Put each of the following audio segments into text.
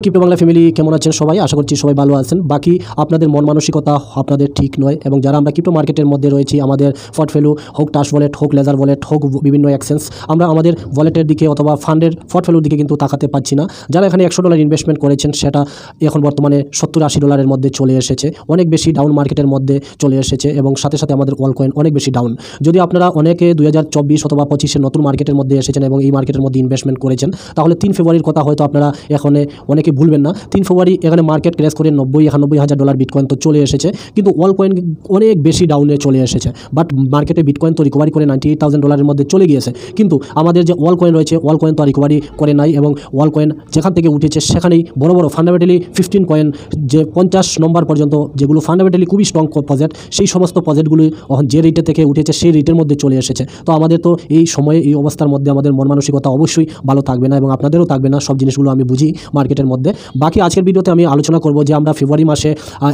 Crypto Bangla family কেমন আছেন সবাই? আশা করছি সবাই ভালো আছেন। বাকি আপনাদের মন মানসিকতা আপনাদের ঠিক নয়, এবং যারা আমরা ক্রিপ্টো মার্কেটের মধ্যে রয়েছি, আমাদের পোর্টফোলিও হোক টাস ওয়ালেট, হোক লেজার ওয়ালেট, হোক বিভিন্ন এক্সচেঞ্জ, আমরা আমাদের ওয়ালেটের দিকে অথবা ফান্ডের পোর্টফোলিওর দিকে কিন্তু তাকাতে পাচ্ছি না। যারা এখানে $100 ইনভেস্টমেন্ট করেছেন, সেটা এখন বর্তমানে $70-80 মধ্যে চলে এসেছে, অনেক বেশি ডাউন মার্কেটের মধ্যে চলে এসেছে, এবং সাথে সাথে আমাদের অল কয়েন অনেক বেশি ডাউন। যদি আপনারা অনেকে 2024 অথবা 25-এর নতুন মার্কেটের মধ্যে এসেছেন এবং এই মার্কেটের মধ্যে ইনভেস্টমেন্ট করেছেন, তাহলে 3 ফেব্রুয়ারির কথা হয়তো আপনারা এখানে অনেকে ভুলবেন না। 3 ফেব্রুয়ারি এখানে মার্কেট ক্র্যাশ করে $90,000-91,000 বিটকয়েন তো চলে এসেছে, কিন্তু অল কয়েন অনেক বেশি ডাউনে চলে এসেছে। বাট মার্কেটে বিটকয়েন তো রিকভারি করে $98,000 মধ্যে চলে গিয়েছে, কিন্তু আমাদের যে অল কয়েন রয়েছে, অল কয়েন তো রিকভারি করে নাই, এবং অল কয়েন যেখান থেকে উঠেছে সেখানেই বড় বড় ফান্ডামেন্টালি 15 কয়েন, যে 50 নম্বর পর্যন্ত যেগুলো ফান্ডামেন্টালি খুবই স্ট্রং প্রজেক্ট, সেই সমস্ত প্রজেক্টগুলি যে রেটে থেকে উঠেছে সেই রেটের মধ্যে চলে এসেছে। তো আমাদের তো এই সময়ে এই অবস্থার মধ্যে আমাদের মন মানসিকতা অবশ্যই ভালো থাকবে না, এবং আপনাদেরও থাকবে না। সব জিনিসগুলো আমি বুঝি মার্কেটের মধ্যে। বাকি আজকের ভিডিওতে আমি আলোচনা করব যে আমরা ফেব্রুয়ারি মাসে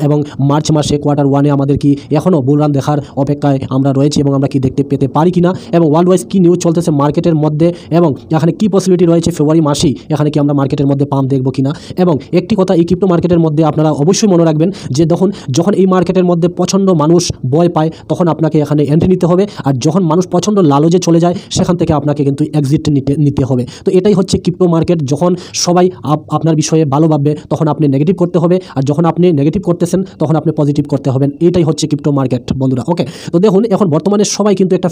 এবং মার্চ মাসে কোয়ার্টার 1-এ আমাদের কি এখনও বুলরান দেখার অপেক্ষায় আমরা রয়েছি, এবং আমরা কি দেখতে পেতে পারি কিনা, এবং ওয়ার্ল্ড ওয়াইজ কী নিউজ চলতেছে মার্কেটের মধ্যে, এবং এখানে কী পসিবিলিটি রয়েছে ফেব্রুয়ারি মাসেই এখানে কি আমরা মার্কেটের মধ্যে পাম্প দেখব কিনা। এবং একটি কথা, এই ক্রিপ্টো মার্কেটের মধ্যে আপনারা অবশ্যই মনে রাখবেন যে যখন এই মার্কেটের মধ্যে প্রচণ্ড মানুষ ভয় পায়, তখন আপনাকে এখানে এন্ট্রি নিতে হবে, আর যখন মানুষ প্রচণ্ড লালচে চলে যায়, সেখান থেকে আপনাকে কিন্তু এক্সিট নিতে হবে। তো এটাই হচ্ছে ক্রিপ্টো মার্কেট। যখন সবাই আপনার বিষয়ে ভালো ভাববে, তখন আপনি নেগেটিভ করতে হবে, আর যখন আপনি নেগেটিভ করতেছেন, তখন আপনি পজিটিভ করতে হবেন। এটাই হচ্ছে ক্রিপ্টো মার্কেট বন্ধুরা। ওকে, তো দেখুন এখন বর্তমানে সবাই কিন্তু একটা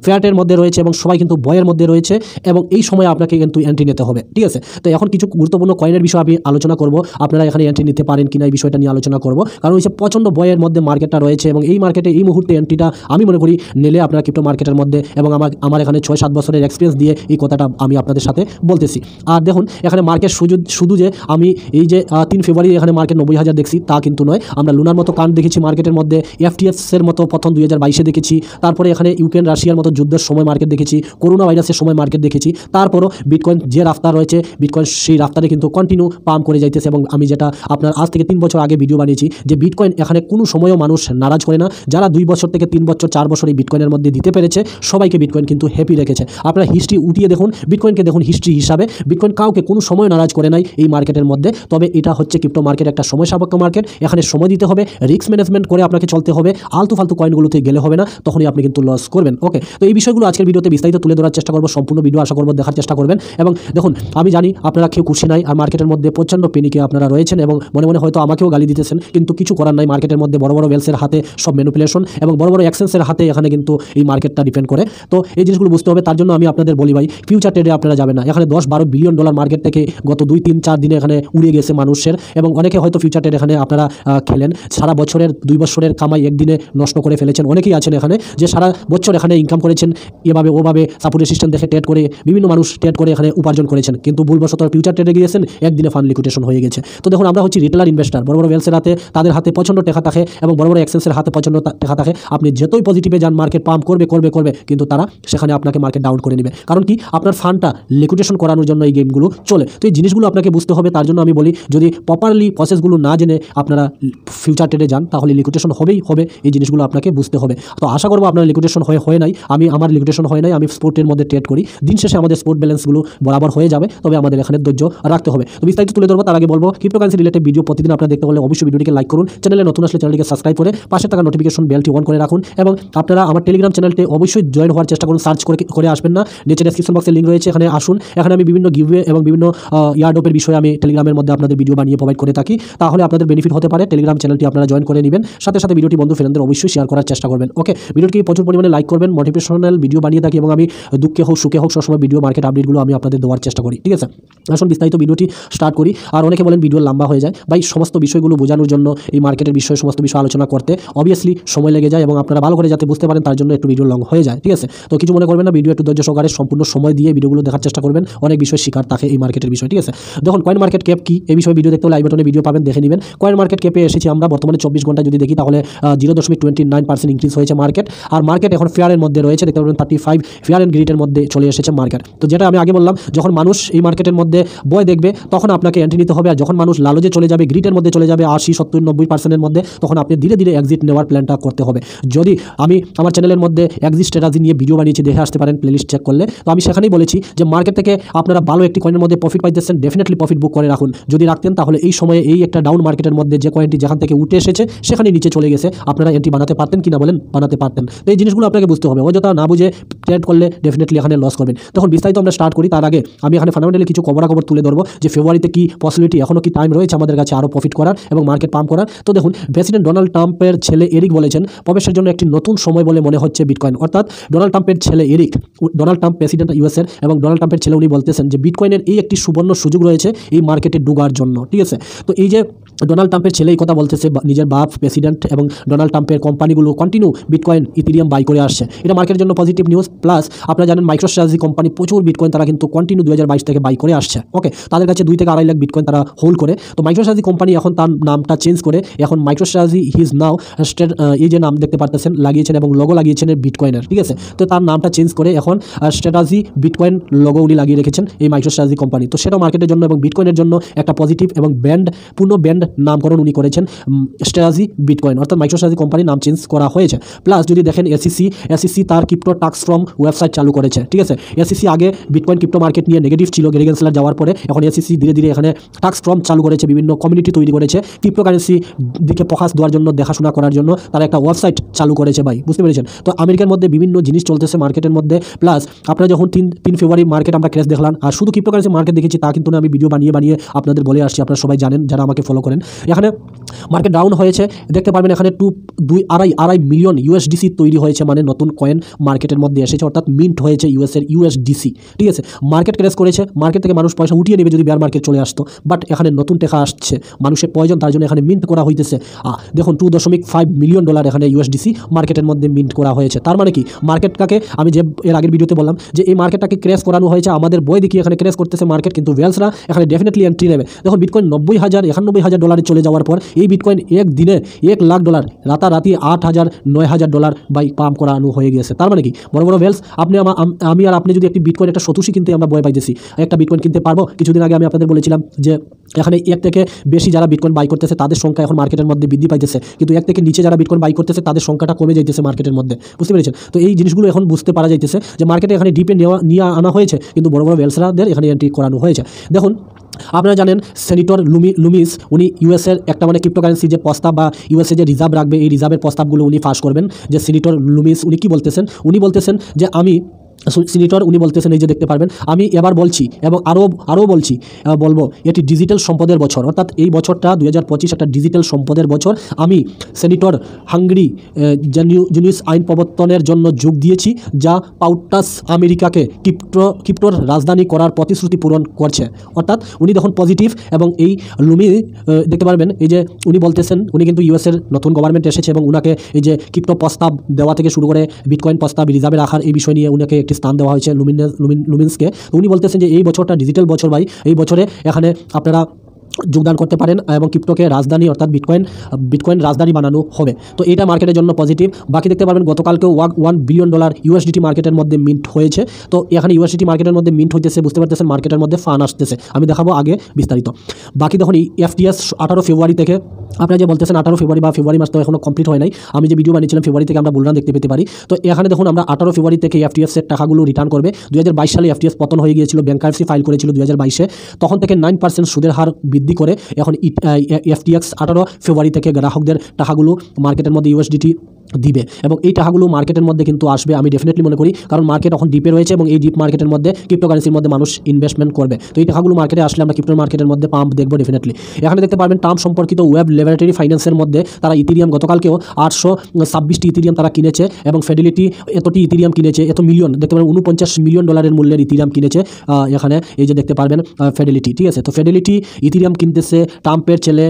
ফেয়ারের মধ্যে রয়েছে, এবং সবাই কিন্তু ভয়ের মধ্যে রয়েছে, এবং এই সময় আপনাকে কিন্তু এন্ট্রি নিতে হবে, ঠিক আছে? তো এখন কিছু গুরুত্বপূর্ণ কয়েনের বিষয়ে আমি আলোচনা করব, আপনারা এখানে এন্ট্রি নিতে পারেন কিনা এই বিষয়টা নিয়ে আলোচনা করব। কারণ হচ্ছে প্রচণ্ড ভয়ের মধ্যে মার্কেটটা রয়েছে, এবং এই মার্কেটে এই মুহূর্তে এন্ট্রিটা আমি মনে করি নিলে আপনারা ক্রিপ্টো মার্কেটের মধ্যে, এবং আমার এখানে 6-7 বছরের এক্সপিরিয়েন্স দিয়ে এই কথাটা আমি আপনাদের সাথে বলতেছি। আর দেখুন এখানে মার্কেট শুধু যে আমি এই যে 3 ফেব্রুয়ারি এখানে মার্কেট 90,000 দেখছি তা কিন্তু নয়। আমরা লুনার মতো কাণ্ড দেখেছি মার্কেটের মধ্যে, FTX-এর মতো প্রথম 2022-এ দেখেছি, তারপরে এখানে ইউক্রেন রাশিয়ার মতো যুদ্ধের সময় মার্কেট দেখেছি, করোনা ভাইরাসের সময় মার্কেট দেখেছি, তারপরও বিটকয়েন যে রাফতার রয়েছে, বিটকয়েন সেই রাফতারে কিন্তু কন্টিনিউ পাম্প করে যাইতেছে। এবং আমি যেটা আপনার আজ থেকে 3 বছর আগে ভিডিও বানিয়েছি যে বিটকয়েন এখানে কোনো সময়ও মানুষ নারাজ করে না। যারা 2 বছর থেকে 3 বছর 4 বছর এই বিটকয়েনের মধ্যে দিতে পেরেছে, সবাইকে বিটকয়েন কিন্তু হ্যাপি রেখেছে। আপনারা হিস্ট্রি উঠিয়ে দেখুন, বিটকয়েনকে দেখুন হিস্ট্রি হিসাবে, বিটকয়েন কাউকে কোনো সময় নারাজ করে নাই এই মার্কেটের মধ্যে। তবে এটা হচ্ছে ক্রিপ্টো মার্কেট, একটা সময় সাপেক্ষ মার্কেট। এখানে সময় দিতে হবে, রিস্ক ম্যানেজমেন্ট করে আপনাকে চলতে হবে, আলতু ফালতু কয়েনগুলোতে গেলে হবে না, তখনই আপনি কিন্তু লস করবেন। ওকে, তো এই বিষয়গুলো আজকের ভিডিওতে বিস্তারিত তুলে ধরার চেষ্টা করবো। সম্পূর্ণ ভিডিও আশা করবো দেখার চেষ্টা করবেন। এবং দেখুন আমি জানি আপনারা কেউ খুশি নাই, আর মার্কেটের মধ্যে প্রচণ্ড পেনিকে আপনারা রয়েছেন, এবং মনে মনে হয়তো আমাকেও গালি দিতেছেন, কিন্তু কিছু করার নাই। মার্কেটের মধ্যে বড় বড় ওয়েলসের হাতে সব ম্যানিপুলেশন, এবং বড় বড় এক্সচেঞ্জের হাতে এখানে কিন্তু এই মার্কেটটা ডিপেন্ড করে। তো এই জিনিসগুলো বুঝতে হবে। তার জন্য আমি আপনাদের বলি ভাই, ফিউচার ট্রেডে আপনারা যাবেন না। এখানে $10-12 বিলিয়ন মার্কেট থেকে গত 2-3-4 দিনে এখানে উড়ে গেছে মানুষের, এবং অনেকে হয়তো ফিউচার ট্রেড এখানে আপনারা খেলেন, সারা বছরের 2 বছরের কামাই একদিনে নষ্ট করে ফেলেছেন। অনেকেই আছেন এখানে যে সারা বছর এখানে ইনকাম করেছেন, এভাবে ওভাবে সাপোর্টের সিস্টেম দেখে ট্রেড করে, বিভিন্ন মানুষ ট্রেড করে এখানে উপার্জন করেছেন, কিন্তু ভুলবশত ফিউচার ট্রেডে গিয়েছেন, একদিনে ফান্ড লিকুইডেশন হয়ে গেছে। তো দেখুন আমরা হচ্ছি রিটেলার ইনভেস্টার, বড় বড় ওয়েলসের হাতে তাদের হাতে প্রচণ্ড টাকা থাকে, এবং বড় বড় এক্সচেঞ্জের হাতে প্রচণ্ড টাকা থাকে। আপনি যতই পজিটিভে যান, মার্কেট পাম্প করবে, কিন্তু তারা সেখানে আপনাকে মার্কেট ডাউন করে নেবে। কারণ কি, আপনার ফান্ডটা লিকুইডেশন করানোর জন্য এই গেমগুলো চলে। তো এই জিনিসগুলো আপনাকে বুঝতে হবে। তার জন্য আমি বলি, যদি প্রপারলি প্রসেসগুলো না জেনে আপনারা ফিউচার ট্রেডে যান, তাহলে লিকুইডেশন হবেই হবে। এই জিনিসগুলো আপনাকে বুঝতে হবে। তো আশা করবো আপনার লিকুইডেশন হয় নাই। আমার লিকুইডেশন হয় নাই। আমি স্পোর্টের মধ্যে ট্রেড করি। দিন শেষে আমাদের স্পোর্ট ব্যালেন্সগুলো বরাবর হয়ে যাবে, তবে আমাদের এখানে ধৈর্য রাখতে হবে। তো বিস্তারিত তুলে ধরবো। তার আগে বলবো, ক্রিপ্টোকারেন্সি রিলেটেড ভিডিও প্রতিদিন আপনারা দেখতে হলে অবশ্যই ভিডিওটিকে লাইক করুন, চ্যানেলে নতুন আসলে চ্যানেলটিকে সাবস্ক্রাইব করে পাশে থাকা নোটিফিকেশন বেলটি অন করে রাখুন, এবং আপনারা আমার টেলিগ্রাম চ্যানেলটি অবশ্যই জয়েন হওয়ার চেষ্টা করুন। সার্চ করে আসবেন না, নিচে ডেসক্রিপশন বক্সে লিঙ্ক রয়েছে, এখানে আসুন। এখানে আমি বিভিন্ন গিভওয়ে এবং বিভিন্ন ইয়ারড্রপের বিষয়ে আমি টেলিগ্রামের মধ্যে আপনাদের ভিডিও বানিয়ে প্রোভাইড করে থাকি। তাহলে আপনাদের বেনিফিট হতে পারে। টেলিগ্রাম চ্যানেলটি আপনারা জয়েন করে নেবেন, সাথে সাথে ভিডিওটি বন্ধু ফ্রেন্ডদের অবশ্যই শেয়ার করার চেষ্টা করবেন। ওকে, ভিডিওটি প্রচুর পরিমাণে লাইক করবেন। মোটিভেশনাল ভিডিও বানিয়ে থাকি, এবং আমি দুঃখে হোক সুখে হোক সবসময় ভিডিও মার্কেট আপডেটগুলো আমি আপনাদের দেওয়ার চেষ্টা করি, ঠিক আছে? আসুন বিস্তারিত ভিডিওটি স্টার্ট করি। আর অনেকে বলেন ভিডিও লম্বা হয়ে যায়। ভাই, সমস্ত বিষয়গুলো বোঝানোর জন্য, এই মার্কেটের বিষয়ে সমস্ত বিষয় আলোচনা করতে অবভিয়াসলি সময় লেগে যায়, এবং আপনারা ভালো করে যাতে বুঝতে পারেন তার জন্য একটু ভিডিও লং হয়ে যায়, ঠিক আছে? তো কিছু মনে করবেন না, ভিডিও একটু ধৈর্য সহকারে সম্পূর্ণ সময় দিয়ে ভিডিওগুলো দেখার চেষ্টা করবেন। অনেক বিষয় শিকার থাকে এই মার্কেটের বিষয়, ঠিক আছে? দেখুন কয়েন মার্কেট ক্যাপ কি, এই বিষয়ে ভিডিও দেখতে হলে আই বাটনে ভিডিও পাবেন, দেখে নেবেন। কয়েন মার্কেট ক্যাপে এসেছি আমরা বর্তমানে 24 ঘন্টা যদি দেখি, তাহলে 0.29% ইনক্রিজ হয়েছে মার্কেট। আর মার্কেট এখন ফেয়ারের মধ্যে রয়েছে, দেখতে পাবেন 35 ফেয়ার অ্যান্ড গ্রিডের মধ্যে চলে এসেছে মার্কেট। তো যেটা আমি আগে বললাম, যখন মানুষ এই মার্কেটের মধ্যে বয় দেখবে, তখন আপনাকে এন্ট্রি নিতে হবে। আর যখন মানুষ লালচে চলে যাবে, গ্রিডের মধ্যে চলে যাবে 80-70-90%-এর মধ্যে, তখন আপনি ধীরে ধীরে এক্সিট নেওয়ার প্ল্যানটা করতে হবে। যদি আমি আমার চ্যানেলের মধ্যে এক্সিট স্ট্র্যাটেজি নিয়ে ভিডিও বানিয়েছি, দেখে আসতে পারেন, প্লেলিস্ট চেক করলে। তো আমি সেখানেই বলেছি যে মার্কেট থেকে আপনারা ভালো একটি কয়েনের মধ্যে প্রফিট পাইতেছেন, ডেফিনেটলি প্রফিট বুক করে রাখুন। যদি রাখতেন তাহলে এই সময়ে এই একটা ডাউন মার্কেটের মধ্যে যে কয়েনটি যেখান থেকে উঠে এসেছে সেখানে নিচে চলে গেছে, আপনারা এন্ট্রি বানাতে পারতেন কিনা বলেন? বানাতে পারতেন। তো এই জিনিসগুলো আপনাকে বুঝতে হবে, অযথা না বুঝে ট্রেড করলে ডেফিনেটলি এখানে লস করবেন। তখন বিস্তারিত আমরা স্টার্ট করি, তার আগে আমি এখানে ফান্ডামেন্টালি কিছু খবরাখবর তুলে ধরবো যে ফেব্রুয়ারিতে কি পসিবিলিটি, এখনও কি টাইম রয়েছে আমাদের কাছে আরও প্রফিট করার এবং মার্কেট পাম্প করার। তো দেখুন, প্রেসিডেন্ট ডোনাল্ড ট্রাম্পের ছেলে এরিক বলেছেন প্রবেশের জন্য একটি নতুন সময় বলে মনে হচ্ছে বিটকয়েন। অর্থাৎ ডোনাল্ড ট্রাম্পের ছেলে এরিক, ডোনাল্ড ট্রাম্প প্রেসিডেন্ট ইউএসের, এবং ডোনাল্ড ট্রাম্পের ছেলে উনি বলতেছেন যে বিটকয়েনের এই একটি সুবর্ণ সুযোগ রয়েছে এই মার্কেটে ডুবার জন্য। ঠিক আছে, তো এই যে ডোনাল্ড ট্রাম্পের ছেলে এই কথা বলতেছে, নিজের বাপ প্রেসিডেন্ট এবং ডোনাল্ড ট্রাম্পের কোম্পানিগুলো কন্টিনিউ বিটকয়েন ইথেরিয়াম বাই করে আসছে, এটা মার্কেটের জন্য পজিটিভ নিউজ। প্লাস আপনারা জানেন মাইক্রোস্ট্রাটেজি কোম্পানি প্রচুর বিটকয়েন তারা কিন্তু কন্টিনিউ 2022 থেকে বাই করে আসছে। ওকে, তাদের কাছে 2 থেকে 2.5 লাখ বিটকয়েন তারা হোল্ড করে। তো মাইক্রোস্ট্রাটেজি কোম্পানি এখন তার নামটা চেঞ্জ করে এখন মাইক্রোস্ট্রাটেজি হিজ নাও এই যে নাম দেখতে পারতেছেন লাগিয়েছেন এবং লোগো লাগিয়েছেন বিটকয়েনের। ঠিক আছে, তো তার নামটা চেঞ্জ করে এখন স্ট্র্যাটেজি বিটকয়েন লোগো উনি লাগিয়ে রেখেছেন এই মাইক্রোস্ট্রাটেজি কোম্পানি। তো সেটাও মার্কেটের জন্য এবং বিটকয়েনের জন্য একটা পজিটিভ এবং পূর্ণ ব্র্যান্ড নামকরণ উনি করেছেন স্ট্র্যাটেজি বিটকয়েন, অর্থাৎ মাইক্রোস্ট্রাটেজি কোম্পানির নাম চেঞ্জ করা হয়েছে। প্লাস যদি দেখেন এসইসি তার ক্রিপ্টো টাস্ক ফ্রম ওয়েবসাইট চালু করেছে। ঠিক আছে, এসইসি আগে বিটকয়েন ক্রিপ্টো মার্কেট নিয়ে নেগেটিভ ছিল গ্রেগ গেন্সলার যাওয়ার পরে, এখন এসইসি ধীরে ধীরে এখানে টাস্ক ফ্রম চালু করেছে, বিভিন্ন কমিউনিটি তৈরি করেছে, ক্রিপ্টোকারেন্সি দিকে ফোকাস দেওয়ার জন্য, দেখাশোনা করার জন্য তারা একটা ওয়েবসাইট চালু করেছে ভাই, বুঝতে পেরেছেন? তো আমেরিকার মধ্যে বিভিন্ন জিনিস চলতেছে মার্কেটের মধ্যে। প্লাস আপনারা যখন 3 ফেব্রুয়ারি মার্কেট আমরা ক্র্যাশ দেখলাম, আর শুধু ক্রিপ্টোকারেন্সি মার্কেট দেখেছি তা কিন্তু না, আমি ভিডিও বানিয়ে আপনাদের বলে আসছি, আপনারা সবাই জানেন যারা আমাকে ফলো করেন। এখানে মার্কেট ডাউন হয়েছে, দেখতে পারবেন এখানে 2.5 মিলিয়ন ইউএসডিসি তৈরি হয়েছে, মানে নতুন কয়েন মার্কেটের মধ্যে এসেছে, অর্থাৎ মিন্ট হয়েছে ইউএসডিসি। ঠিক আছে, মার্কেট ক্র্যাশ করেছে, মার্কেট থেকে মানুষ পয়সা উঠিয়ে নেবে যদি বেয়ার মার্কেট চলে আসতো, বাট এখানে নতুন টাকা আসছে, মানুষের প্রয়োজন, তার জন্য এখানে মিন্ট করা হইতেছে। দেখুন $2.5 মিলিয়ন এখানে ইউএসডিসি মার্কেটের মধ্যে মিন্ট করা হয়েছে। তার মানে কি মার্কেটটাকে আমি যে এর আগের ভিডিওতে বললাম যে এই মার্কেটটাকে ক্র্যাশ করানো হয়েছে, আমাদের বই দেখি এখানে ক্র্যাশ করতেছে মার্কেট, কিন্তু ওয়েলসরা এখানে ডেফিনেটলি এন্ট্রি নেবে। দেখুন বিটকয়েন 91,000 চলে যাওয়ার পর এই বিটকয়েন এক দিনে $1 লাখ, রাতারাতি $8,000-9,000 বাই পাম্প করানো হয়ে গেছে। তার মানে কি বড় বড় ওয়েলস, আমি আর আপনি যদি একটি বিটকয়েন একটা সতোশি কিনতে আমরা ভয় পাইতেছি, একটা বিটকয়েন কিনতে পারবো? কিছুদিন আগে আমি আপনাদের বলেছিলাম যে এখানে 1 থেকে বেশি যারা বিটকয়েন বাই করতেছে তাদের সংখ্যা এখন মার্কেটের মধ্যে বৃদ্ধি পাইতেছে, কিন্তু 1 থেকে নিচে যারা বিটকয়েন বাই করতেছে তাদের সংখ্যাটা কমে যাইতেছে মার্কেটের মধ্যে, বুঝতে পেরেছেন? তো এই জিনিসগুলো এখন বুঝতে পারা যাইতেছে যে মার্কেটে এখানে ডিপে নিয়ে আনা হয়েছে, কিন্তু বড় বড় ওয়েলসরাদের এখানে এন্ট্রি করানো হয়েছে। দেখুন আপনারা জানেন সেনেটর লুমিস উনি ইউএসের একটা মানে ক্রিপ্টোকারেন্সি যে প্রস্তাব বা ইউএসএ যে রিজার্ভ রাখবে এই রিজার্ভের প্রস্তাবগুলো উনি ফাঁস করবেন। যে সেনেটর লুমিস উনি কি বলতেছেন, উনি বলতেছেন যে সিনেটর উনি বলতেছেন এই যে দেখতে পারবেন, আমি এবার বলছি এবং আরও বলবো এটি ডিজিটাল সম্পদের বছর, অর্থাৎ এই বছরটা 2025 একটা ডিজিটাল সম্পদের বছর। আমি সেনেটর হাঙ্গরি জেনিউস আইন প্রবর্তনের জন্য যোগ দিয়েছি, যা পাউটাস আমেরিকাকে ক্রিপ্টোর রাজধানী করার প্রতিশ্রুতি পূরণ করছে। অর্থাৎ উনি দেখুন পজিটিভ, এবং এই লুমি দেখতে পারবেন এই যে উনি বলতেছেন, উনি কিন্তু ইউএসের নতুন গভর্নমেন্ট এসেছে এবং উনাকে এই যে ক্রিপ্টো প্রস্তাব দেওয়া থেকে শুরু করে বিটকয়েন প্রস্তাব রিজার্ভে রাখার এই বিষয় নিয়ে উনাকে একটি স্থান দেওয়া হয়েছে লুমিন্সকে। উনি বলতেছেন যে এই বছরটা ডিজিটাল বছর ভাই, এই বছরে এখানে আপনারা যোগদান করতে পারেন এবং ক্রিপ্টোকে রাজধানী অর্থাৎ বিটকয়েন রাজধানী বানানো হবে। তো এটা মার্কেটের জন্য পজিটিভ। বাকি দেখতে পারবেন গতকালকেও $1 বিলিয়ন ইউএসডিটি মার্কেটের মধ্যে মিন্ট হয়েছে। তো এখানে ইউএসডিটি মার্কেটের মধ্যে মিন্ট হইতেছে, বুঝতে পারতেছেন মার্কেটের মধ্যে ফান আসতেছে, আমি দেখাবো আগে বিস্তারিত। বাকি দেখুন এফটিএস 18 ফেব্রুয়ারি থেকে, আপনারা যে বলতেছেন 18 ফেব্রুয়ারি বা ফেব্রুয়ারি মাস তো এখনো কমপ্লিট হয় নাই, আমি যে ভিডিও বানিয়েছিলাম ফেব্রুয়ারি থেকে আমরা বুলরান দেখতে পেতে পারি। তো এখানে দেখুন আমরা 18 ফেব্রুয়ারি থেকে এফটিএসের টাকাগুলো রিটার্ন করবে। 2022 সালে এফটিএস পতন হয়ে গিয়েছিল, ব্যাংকারসি ফাইল করেছিল 2022-এ, তখন থেকে 9% সুদের হার বৃদ্ধি করে এখন এফটিএক্স 18 ফেব্রুয়ারি থেকে গ্রাহকদের টাকাগুলো মার্কেটের মধ্যে ইউএসডিটি দিবে এবং এই টাকাগুলো মার্কেটের মধ্যে কিন্তু আসবে, আমি ডেফিনেটলি মনে করি, কারণ মার্কেট এখন ডিপে রয়েছে এবং এই ডিপ মার্কেটের মধ্যে ক্রিপ্টোকারেন্সির মধ্যে মানুষ ইনভেস্টমেন্ট করবে। তো এই টাকাগুলো মার্কেটে আসলে আমরা ক্রিপ্টো মার্কেটের মধ্যে পাম্প দেখবো ডেফিনেটলি। এখানে দেখতে পারবেন টার্ম সম্পর্কিত ওয়েব ল্যাবরেটরি ফাইন্যান্সের মধ্যে তারা ইথেরিয়াম গতকালকেও 826টি ইথেরিয়াম তারা কিনেছে এবং ফেডিলিটি এতটি ইথেরিয়াম কিনেছে, এত মিলিয়ন দেখতে পারেন $49 মিলিয়ন মূল্যের ইথেরিয়াম কিনেছে এখানে এই যে দেখতে পারবেন ফেডিলিটি। ঠিক আছে, তো ফেডিলিটি ইথেরিয়াম কিনতেছে, ট্রাম্পের ছেলে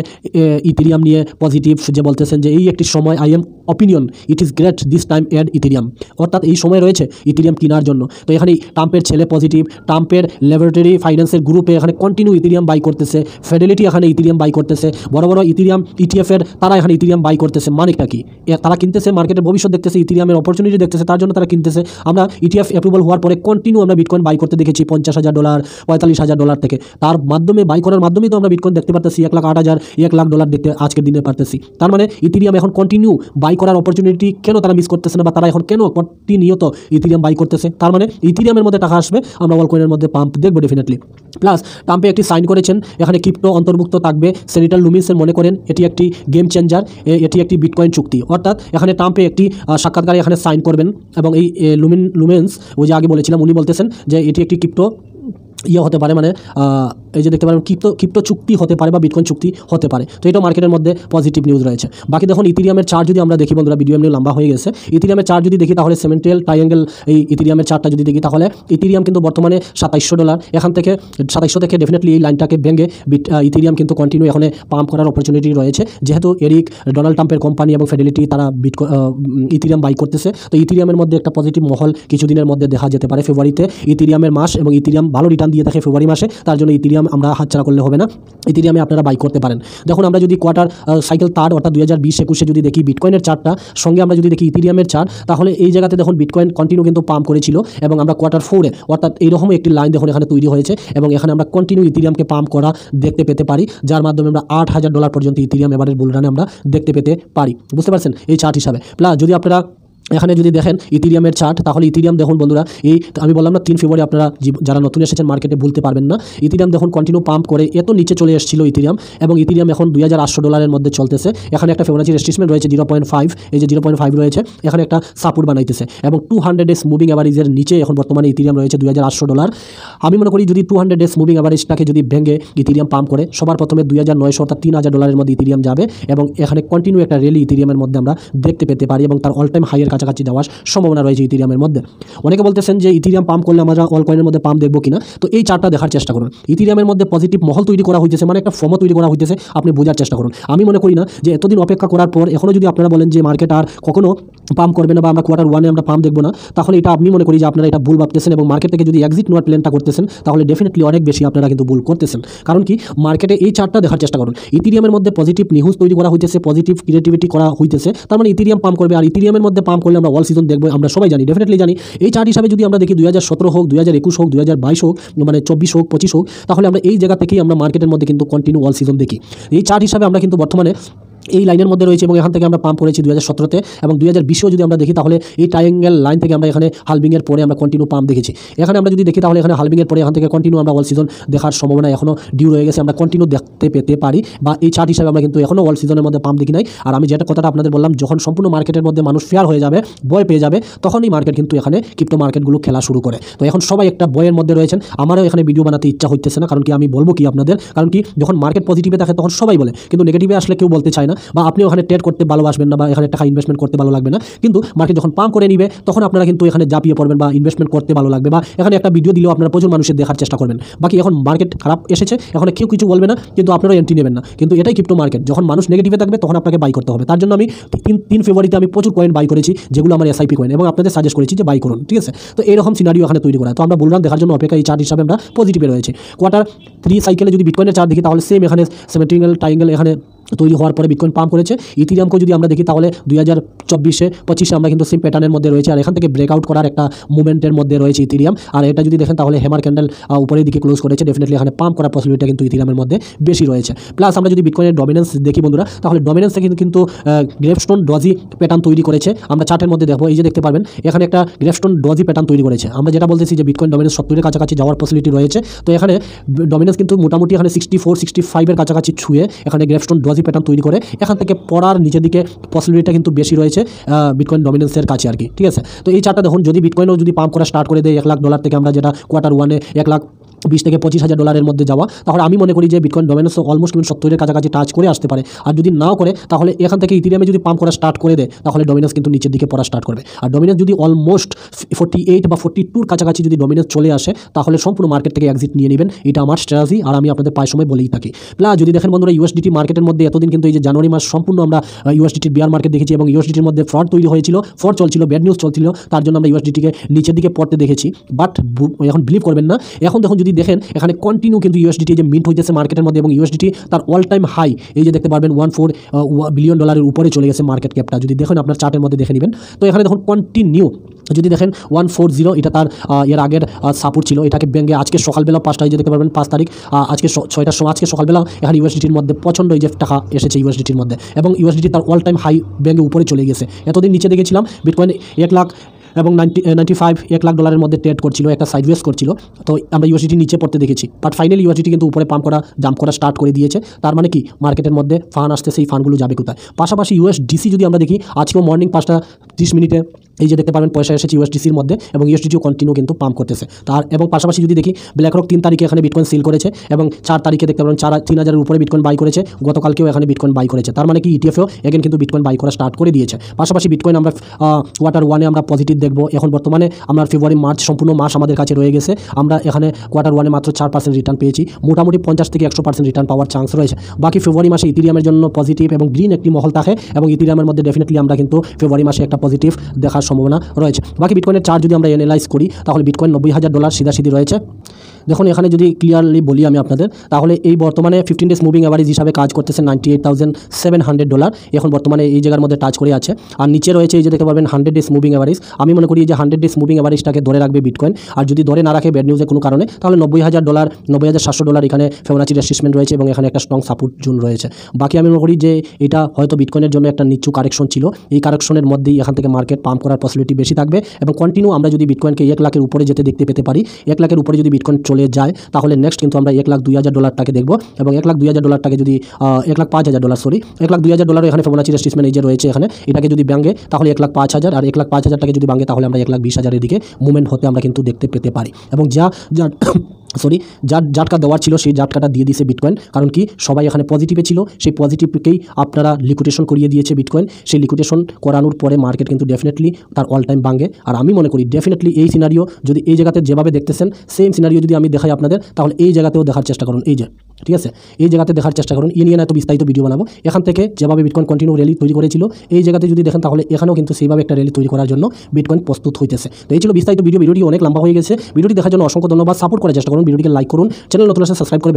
ইথেরিয়াম নিয়ে পজিটিভ, যে বলতেছেন যে এই একটি সময় I am opinion it is great this time add Ethereum, অর্থাৎ এই সময় রয়েছে ইথেরিয়াম কেনার জন্য। তো এখানে ট্রাম্পের ছেলে পজিটিভ, ট্রাম্পের ল্যাবরেটরি ফাইন্যান্সের গ্রুপে এখানে কন্টিনিউ ইথেরিয়াম বাই করতেছে, ফেডিলিটি এখানে ইথেরিয়াম বাই করতেছে, বড় বড় ইথেরিয়াম ইটিএফের তারা এখানে ইথেরিয়াম বাই করতেছে। মানেটা কি, তারা কিনতেছে, মার্কেটের ভবিষ্যৎ দেখতেছে, ইথেরিয়ামের অপরচুনিটি দেখতেছে, তার জন্য তারা কিনতেছে। আমরা ইটিএফ অ্যাপ্রুভাল হওয়ার পরে কন্টিনিউ আমরা বিটকয়েন বাই করতে দেখেছি $50,000 $45,000 থেকে, তার মাধ্যমে বাই করার মাধ্যমেই তো আমরা বিটকয়েন দেখতে পারতেছি $1,08,000 $1 লাখ দেখতে আজকের দিনে পারতেছি। তার মানে ইথেরিয়াম এখন কন্টিনিউ বাই করার অপরচুনিটি কেন তারা মিস করতেছে না, বা তারা এখন কেন প্রতিনিয়ত ইথেরিয়াম বাই করতেছে? তার মানে ইথেরিয়ামের মধ্যে টাকা আসবে, আমরা অলকয়েনের মধ্যে পাম্প দেখবো ডেফিনেটলি। প্লাস ট্রাম্পে একটি সাইন করেছেন, এখানে ক্রিপ্টো অন্তর্ভুক্ত থাকবে। সেনেটর লুমিনসের মনে করেন এটি একটি গেম চেঞ্জার, এটি একটি বিটকয়েন চুক্তি। অর্থাৎ এখানে ট্রাম্পে একটি সাক্ষাৎকারে এখানে সাইন করবেন এবং এই লুমিনস ওই যে আগে বলেছিলাম উনি বলতেছেন যে এটি একটি ক্রিপ্টো হতে পারে, মানে এই যে দেখতে পারেন ক্রিপ্টো চুক্তি হতে পারে বা বিটকয়েন চুক্তি হতে পারে। তো এটা মার্কেটের মধ্যে পজিটিভ নিউজ রয়েছে। বাকি দেখুন ইথিরিয়ামের চার্ট যদি আমরা দেখি বন্ধুরা, ভিডিও এমনি লম্বা হয়ে গেছে। ইথিরিয়ামের চার্ট যদি দেখি তাহলে সেমেন্টাল ট্রায়াঙ্গেল, এই ইথিরিয়ামের চার্টটা যদি দেখি তাহলে ইথিরিয়াম কিন্তু বর্তমানে $2700, এখান থেকে 2700 থেকে ডেফিনেটলি এই লাইনটাকে ভেঙে ইথিরিয়াম কিন্তু কন্টিনিউ এখানে পাম্প করার অপরচুনিটি রয়েছে, যেহেতু ডোনাল্ড ট্রাম্পের কোম্পানি এবং ফেডেলিটি তারা ইথিরিয়াম বাই করতেছে। তো ইথিরিয়ামের মধ্যে একটা পজিটিভ মহল কিছুদিনের মধ্যে দেখা যেতে পারে। ফেব্রুয়ারিতে ইথিরিয়ামের মাস এবং ইথিরিয়াম ভালো রিটার্ন দিয়ে থাকে ফেব্রুয়ারি মাসে, তার জন্য ইথিরিয়াম আমরা হাতছাড়া করলে হবে না, ইথিরিয়ামে আপনারা বাই করতে পারেন। দেখুন আমরা যদি কোয়ার্টার সাইকেল থার্ড অর্থাৎ 2020-21 যদি দেখি বিটকয়েনের চার্টটা সঙ্গে আমরা যদি দেখি ইথিরিয়ামের চার্ট, তাহলে এই জায়গাতে দেখুন বিটকয়েন কন্টিনিউ কিন্তু পাম্প করেছিল এবং আমরা কোয়ার্টার 4-এ অর্থাৎ এইরকম একটি লাইন দেখুন এখানে তৈরি হয়েছে এবং এখানে আমরা কন্টিনিউ ইথিরিয়ামকে পাম্প করা দেখতে পেতে পারি, যার মাধ্যমে আমরা $8000 পর্যন্ত ইথিরিয়াম এবারের বুলরানে আমরা দেখতে পেতে পারি। বুঝতে পারছেন এই চার্ট হিসাবে। প্লাস যদি আপনারা এখানে যদি দেখেন ইথিরিয়ামের চার্ট, তাহলে ইথিরিয়াম দেখুন বন্ধুরা, এই আমি বললাম না 3 ফেব্রুয়ারি আপনারা যারা নতুন এসেছেন মার্কেটে ভুলতে পারবেন না। ইথিরিয়াম দেখুন কন্টিনিউ পাম্প করে এত নিচে চলে এসেছিল ইথিরিয়াম, এবং ইথিরিয়াম এখন $2800 মধ্যে চলতেছে। এখানে একটা ফেব্রুয়ারি রেজিস্ট্রেশন রয়েছে 0.5, এই যে 0.5 রয়েছে, এখানে একটা সাপোর্ট বানাইতেছে এবং 200 ডেজ মুভিং অ্যাভারেজের নিচে এখন বর্তমানে ইথিরিয়াম রয়েছে $2800। আমি মনে করি যদি 200 ডেজ মুভিং অ্যাভারেজটাকে যদি ভেঙে ইথিরিয়াম পাম্প করে সবার প্রথমে $2900 অর্থাৎ $3000 মধ্যে ইথিরিয়াম যাবে এবং এখানে কন্টিনিউ একটা র্যালি ইথিরিয়ামের মধ্যে আমরা দেখতে পেতে পারি এবং তার অল টাইম হাইয়ের কাছাকাছি যাওয়ার সম্ভাবনা রয়েছে ইথিরিয়ামের মধ্যে। অনেকে বলতেছেন যে ইথিরিয়াম পাম্প করলে আমরা অল কয়েনের মধ্যে পাম্প দেখবো কিনা, তো এই চার্টটা দেখার চেষ্টা করুন। ইথিরিয়ামের মধ্যে পজিটিভ মহল তৈরি করা হইতেছে, মানে একটা ফর্ম তৈরি করা হইতেছে, আপনি বোঝার চেষ্টা করুন। আমি মনে করি না যে এতদিন অপেক্ষা করার পর এখনও যদি আপনারা বলেন যে মার্কেট আর কখনো পাম্প করবে না বা আমরা কোয়ার্টার 1-এ আমরা পাম্প দেখবো না, তাহলে এটা আমি মনে করি যে আপনারা এটা ভুল ভাবতেছেন এবং মার্কেট থেকে যদি এক্সিট নেওয়ার প্ল্যানটা করতেছেন তাহলে ডেফিনেটলি অনেক বেশি আপনারা কিন্তু ভুল করতেছেন। কারণ কি, মার্কেটে এই চার্টটা দেখার চেষ্টা করুন। ইথিরিয়ামের মধ্যে পজিটিভ নিউজ তৈরি করা হইতেছে, পজিটিভ ক্রিয়েটিভিটি করা হইতেছে, তার মানে ইথিরিয়াম পাম্প করবে। আর ইথিরিয়ামের মধ্যে পাম্প করলে আমরা অল সিজন দেখবো, আমরা সবাই জানি, ডেফিনেটলি জানি। এই চার্ট হিসাবে যদি আমরা দেখি 2017 হোক, 2021 হোক, 2022 হোক, মানে 24 হোক, 25 হোক, তাহলে আমরা এই জায়গা থেকেই আমরা মার্কেটের মধ্যে কিন্তু কন্টিনিউ অল সিজন দেখি। এই চার্ট হিসাবে আমরা কিন্তু বর্তমানে এই লাইনের মধ্যে রয়েছে এবং এখান থেকে আমরা পাম্প করেছি 2017-তে এবং 2020-এও যদি আমরা দেখি তাহলে এই ট্রায়াঙ্গেল লাইন থেকে আমরা এখানে হালবিংয়ের পরে আমরা কন্টিনিউ পাম্প দেখেছি। এখানে আমরা যদি দেখি তাহলে এখানে হালবিংয়ের পরে এখান থেকে কন্টিনিউ আমরা অল সিজন দেখার সম্ভাবনা এখনও ডিউ রয়ে গেছে, আমরা কন্টিনিউ দেখতে পেতে পারি। বা এই চার্ট হিসাবে আমরা কিন্তু এখনও অল সিজনের মধ্যে পাম্প দেখি নাই। আর আমি যেটা কথাটা আপনাদের বললাম, যখন সম্পূর্ণ মার্কেটের মধ্যে মানুষ ফেয়ার হয়ে যাবে, ভয় পেয়ে যাবে, তখনই মার্কেট কিন্তু এখানে ক্রিপ্টো মার্কেটগুলো খেলা শুরু করে। তো এখন সবাই একটা বয়ের মধ্যে রয়েছেন। আমারও এখানে ভিডিও বানাতে ইচ্ছা হইতেছে না, কারণ কি আমি বলবো কি আপনাদের, কারণ কি যখন মার্কেট পজিটিভে থাকে তখন সবাই বলে, কিন্তু নেগেটিভে আসলে কেউ বলতে চায় না, বা আপনি ওখানে ট্রেড করতে ভালোবাসবেন না বা এখানে টাকা ইনভেস্টমেন্ট করতে ভালো লাগবে না। কিন্তু মার্কেট যখন পাম্প করে নিবে তখন আপনারা কিন্তু এখানে ঝাঁপিয়ে পড়বেন বা ইনভেস্টমেন্ট করতে ভালো লাগবে, বা এখানে একটা ভিডিও দিলেও আপনারা প্রচুর মানুষের দেখার চেষ্টা করবেন। বাকি এখন মার্কেট খারাপ এসেছে, এখন কেউ কিছু বলবে না, কিন্তু আপনারা এন্ট্রি নেবেন না। কিন্তু এটাই ক্রিপ্টো মার্কেট, যখন মানুষ নেগেটিভে থাকবে তখন আপনাকে বাই করতে হবে। তার জন্য আমি 3 ফেব্রুয়ারিতে আমি প্রচুর কয়েন বাই করেছি, যেগুলো আমার এসআইপি কয়েন, এবং আপনাদের সাজেস্ট করেছি যে বাই করুন, ঠিক আছে। তো এইরকম সিনারিও এখানে তৈরি করা। তো আমরা বুলরান দেখার জন্য অপেক্ষা, এই চার্ট হিসাবে আমরা পজিটিভে রয়েছে। কোয়ার্টার 3 সাইকেলে যদি বিটকয়েনের চার্ট দেখি তাহলে সেম এখানে সেমেট্রিক্যাল ট্রায়াঙ্গেল এখানে তৈরি হওয়ার পরে বিটকয়েন পাম্প করেছে। ইথিরিয়ামকে যদি আমরা দেখি তাহলে 2024-25 আমরা কিন্তু সেম প্যাটার্নের মধ্যে রয়েছে, আর এখান থেকে ব্রেকআউট করার একটা মুভমেন্টের মধ্যে রয়েছে ইথিরিয়াম। আর এটা যদি দেখেন তাহলে হ্যামার ক্যান্ডেল উপরের দিকে ক্লোজ করেছে, ডেফিনেটলি এখানে পাম্প করার পসিবিলিটি কিন্তু ইথিরিয়ামের মধ্যে বেশি রয়েছে। প্লাস আমরা যদি বিটকয়েনের ডমিনেন্স দেখি বন্ধুরা, তাহলে ডমিনেন্সে কিন্তু গ্রেভস্টোন ডজি প্যাটার্ন তৈরি করেছে। আমরা চার্টের মধ্যে দেখবো, এই যে দেখতে পারবেন এখানে একটা গ্রেভস্টোন ডজি প্যাটার্ন তৈরি করেছে। আমরা যেটা বলতেছি যে বিটকয়েন ডমিনেন্স 70-এর কাছাকাছি যাওয়ার পসিবিলিটি রয়েছে। তো এখানে ডমিনেন্স কিন্তু মোটামুটি এখানে 64-65-এর কাছাকাছি ছুঁয়ে এখানে গ্রেভস্টোন ডজি প্যাটার্ন তৈরি করে এখান থেকে পড়ার নিচের দিকে পসিবিলিটিটা কিন্তু বেশি রয়েছে বিটকয়েন ডমিনেন্সের কাছে আর কি, ঠিক আছে। তো এই চার্টটা দেখুন, যদি বিটকয়েনও যদি পাম্প করা স্টার্ট করে দেয় $1,00,000 থেকে, আমরা যেটা কোয়ার্টার 1-এ $1,20,000 থেকে $25,000 মধ্যে যাওয়া, তাহলে আমি মনে করি যে বিটকয়েন ডমিনেন্স অলমোস্ট কিন্তু 70-এর কাছাকাছি টাচ করে আসতে পারে। আর যদি নাও করে তাহলে এখান থেকে ইথিরিয়ামে যদি পাম্প করা স্টার্ট করে দেয় তাহলে ডমিনেন্স কিন্তু নিচের দিকে পড়া স্টার্ট করবে। আর ডমিনেন্স যদি অলমোস্ট 48 বা 42-র কাছাকাছি যদি ডমিনেন্স চলে আসে তাহলে সম্পূর্ণ মার্কেট থেকে এক্সিট নিয়ে নেবেন, এটা আমার স্ট্র্যাটেজি, আর আমি আপনাদের প্রায় সময় বলেই থাকি। প্লাস যদি দেখেন বন্ধুরা, ইউএসডিটি মার্কেটের মধ্যে এতদিন কিন্তু এই যে জানুয়ারি মাস সম্পূর্ণ আমরা ইউএসডিটির বিয়ার মার্কেট দেখেছি এবং ইউএসডিটির মধ্যে ফ্রড তৈরি হয়েছিল, ফ্রড চলছিল, ব্যাড নিউজ চলছিল, তার জন্য আমরা ইউএসডিটিকে নিচের দিকে পড়তে দেখেছি। বাট এখন বিলিভ করবেন না, এখন দেখুন যদি দেখেন এখানে কন্টিনিউ কিন্তু ইউএসডিটি যে মিন্ট হইতেছে মার্কেটের মধ্যে, এবং ইউএসডিটি তার অল টাইম হাই এই যে দেখতে পারবেন $14 বিলিয়ন উপরে চলে গেছে মার্কেট ক্যাপটা, যদি দেখেন আপনার চার্টের মধ্যে দেখে নেবেন। তো এখানে দেখুন কন্টিনিউ যদি দেখেন 140 এটা তার এর আগের সাপোর্ট ছিল, এটাকে ভেঙে আজকে সকালবেলা 5টায় যে দেখতে পারবেন 5 তারিখ আজকে 6টার সময় আজকে সকালবেলা এখানে ইউএসডিটির মধ্যে প্রচণ্ড এই যে টাকা এসেছে ইউএসডিটির মধ্যে, এবং ইউএসডিটি তার অল টাইম হাই ভেঙে উপরে চলে গেছে। এতদিন নিচে দেখেছিলাম বিটকয়েন এবং 95 $1,00,000 মধ্যে ট্রেড করছিল, একটা সাইডওয়েজ করছিল। তো আমরা ইউএসডিটি নিচে পড়তে দেখেছি, বাট ফাইনালি ইউএসডিটি কিন্তু উপরে জাম্প করা স্টার্ট করে দিয়েছে। তার মানে কি মার্কেটের মধ্যে ফান্ড আসতে, সেই ফান্ডগুলো যাবে কোথায়? পাশাপাশি ইউএসডিসি যদি আমরা দেখি, আজকেও মর্নিং 5:30 এই যে দেখতে পারবেন পয়সা এসেছে ইউএসডিসির মধ্যে, এবং ইউএসডিটিও কন্টিনিউ কিন্তু পাম্প করতেছে। এবং পাশাপাশি যদি দেখি, ব্ল্যাকরক 3 তারিখে এখানে বিটকয়েন সেল করেছে এবং 4 তারিখে দেখতে পাবেন 3,000-এর উপরে বিটকয়েন বাই করেছে। গতকালকেও এখানে বিটকয়েন বাই করেছে। তার মানে কি ইটিএফও এগেন কিন্তু বিটকয়েন বাই করা স্টার্ট করে দিয়েছে। পাশাপাশি বিটকয়েন আমরা Q1-এ আমরা পজিটিভ দেখব। এখন বর্তমানে আমরা ফেব্রুয়ারি মার্চ সম্পূর্ণ মাস আমাদের কাছে রয়ে গেছে। আমরা এখানে Q1-এ মাত্র 4% রিটার্ন পেয়েছি। মোটামুটি 50 থেকে 100% রিটার্ন পাওয়ার চান্স রয়েছে। বাকি ফেব্রুয়ারি মাসে ইথেরিয়ামের জন্য পজিটিভ এবং গ্রিন একটি মহল থাকে, এবং ইথেরিয়ামের মধ্যে ডেফিনেটলি আমরা কিন্তু ফেব্রুয়ারি মাসে একটা পজিটিভ দেখার সম্ভাবনা রয়েছে। বাকি বিটকয়েনের চার্ট যদি আমরা অ্যানালাইজ করি, তাহলে বিটকয়েন $90,000 সিধাসিধি রয়েছে। দেখুন এখানে যদি ক্লিয়ারলি বলি আমি আপনাদের, তাহলে এই বর্তমানে 15 ডেজ মুভিং অ্যাভারেজ হিসাবে কাজ করতেছে $98,700। এখন বর্তমানে এই জায়গার মধ্যে টাচ করে আছে। আর নিচে রয়েছে এই যে দেখতে পারবেন 100 ডেজ মুভিং অ্যাভারেজ। আমি মনে করি যে 100 ডেজ মুভিং অ্যাভারেজটাকে ধরে রাখবে বিটকয়েন। আর যদি ধরে না রাখে ব্যাড নিউজের কোনো কারণে, তাহলে $90,000 $90,700 এখানে ফিবোনাচি রেজিস্ট্যান্স রয়েছে, এবং এখানে একটা স্ট্রং সাপোর্ট জোন রয়েছে। বাকি আমি মনে করি যে এটা হয়তো বিটকয়েনের জন্য একটা নিচু কারেকশন ছিল। এই কারেকশনের মধ্যেই এখান থেকে মার্কেট পাম্প করার পসিবিলিটি বেশি থাকবে, এবং কন্টিনিউ আমরা যদি বিটকয়েনকে 1 লাখের উপরে যেতে দেখতে পেতে পারি, 1 লাখের উপরে যদি বিটকয়েন চলে যায়, তাহলে নেক্সট কিন্তু আমরা $1,02,000 দেখব। এবং $1,02,000 যদি $1,05,000 $1,02,000 এখানে ফিবোনাচি রেজিস্ট্যান্স এই যে রয়েছে এখানে, এটাকে যদি ভাঙে তাহলে 1,05,000, আর 1,05,000 যদি ভাঙে তাহলে আমরা 1,20,000 দিকে মুভমেন্ট হতে আমরা কিন্তু দেখতে পেতে পারি। এবং যার জাটকা দেওয়ার ছিল সেই জাটকাটা দিয়ে দিয়েছে বিটকয়েন। কারণ কি সবাই এখানে পজিটিভে ছিল, সেই পজিটিভকেই আপনারা লিকুইডেশন করিয়ে দিয়েছে বিটকয়েন। সেই লিকুইডেশন করানোর পরে মার্কেট কিন্তু ডেফিনেটলি তার অল টাইম ভাঙে। আর আমি মনে করি ডেফিনেটলি এই সিনারিও যদি এই জায়গাতে যেভাবে দেখতেছেন, সেম সিনারিও যদি আমি দেখাই আপনাদের, তাহলে এই জায়গাতেও দেখার চেষ্টা করুন। এই যে ঠিক আছে, এই জায়গাতে দেখার চেষ্টা করুন। নিয়ে এত বিস্তারিত ভিডিও বানাবো। এখান থেকে যেভাবে বিটকয়েন কন্টিনিউ র্যালি তৈরি করেছিল, এই জায়গাতে যদি দেখেন তাহলে এখানেও কিন্তু সেইভাবে একটা র্যালি তৈরি করার জন্য বিটকয়েন প্রস্তুত হইতেছে। তো এই ছিল বিস্তারিত ভিডিওটি অনেক লম্বা হয়ে গেছে। ভিডিওটি দেখার জন্য অসংখ্য ধন্যবাদ। সাপোর্ট করার চেষ্টা করুন, ভিডিওটিকে লাইক করুন, চ্যানেল নতুন আসলে সাবস্ক্রাইব করে